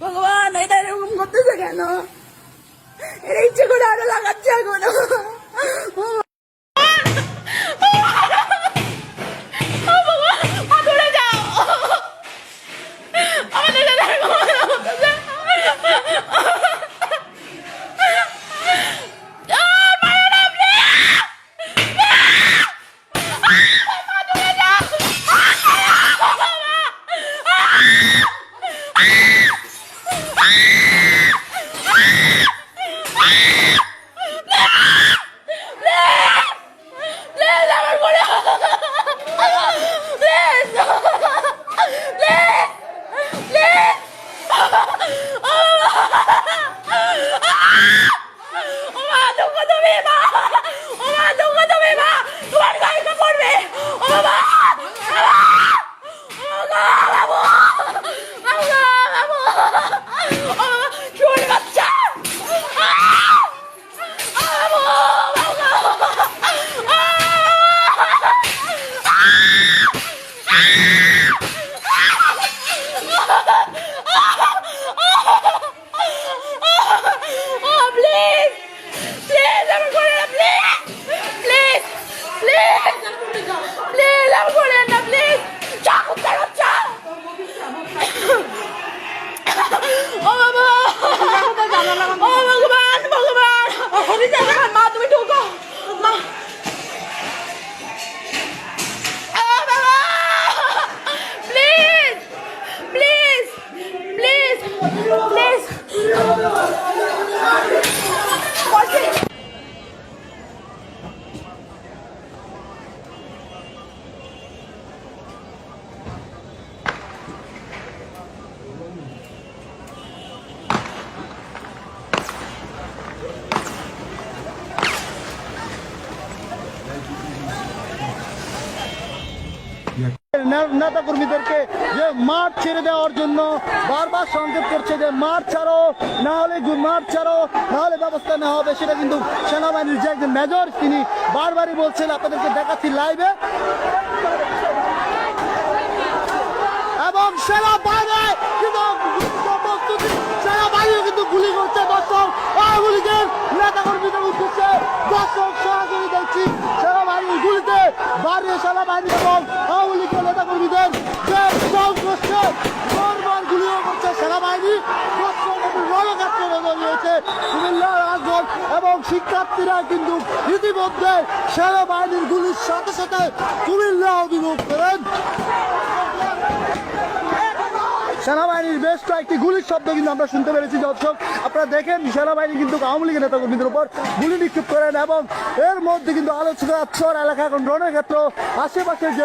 ভগবান এটা এরকম করতেছে কেন? এটা ইচ্ছে করে আরো লাগাচ্ছে এখন। নেতা কর্মীদেরকে যে মাঠ ছেড়ে দেওয়ার জন্য বারবার সংকেত করছে যে মাঠ ছাড়ো, না হলে মাঠ ছাড়ো, না হলে ব্যবস্থা নেওয়া হবে। সেটা কিন্তু সেনাবাহিনীর যে একজন মেজর তিনি বারবারই বলছেন, আপনাদেরকে দেখাচ্ছি লাইভে। এবং সেনাবাহিনী কিন্তু গুলি করছে দর্শক, আওয়ামী লীগের নেতা কর্মীদের উদ্দেশ্যে দর্শক সরাসরি দেখছি সেনাবাহিনীর গুলিতে বাড়িয়ে সেনাবাহিনী এবং আওয়ামী লীগের নেতা কর্মীদের যে সংঘর্ষে বারবার গুলিও করছে সেনাবাহিনী। রণক্ষেত্র রয়েছে কুমিল্লার রাজঘাট এবং শিক্ষার্থীরা কিন্তু ইতিমধ্যে সেনাবাহিনীর গুলির সাথে সাথে কুমিল্লা অভিমুখ করেন। সেনাবাহিনীর বেশ কয়েকটি গুলির শব্দ কিন্তু আমরা শুনতে পেরেছি দর্শক। আপনারা দেখেন সেনাবাহিনী কিন্তু আওয়ামী লীগের নেতাকর্মীদের উপর গুলি নিক্ষেপ করেন এবং এর মধ্যে কিন্তু আলোচনা এলাকা এখন রণক্ষেত্র আশেপাশে যে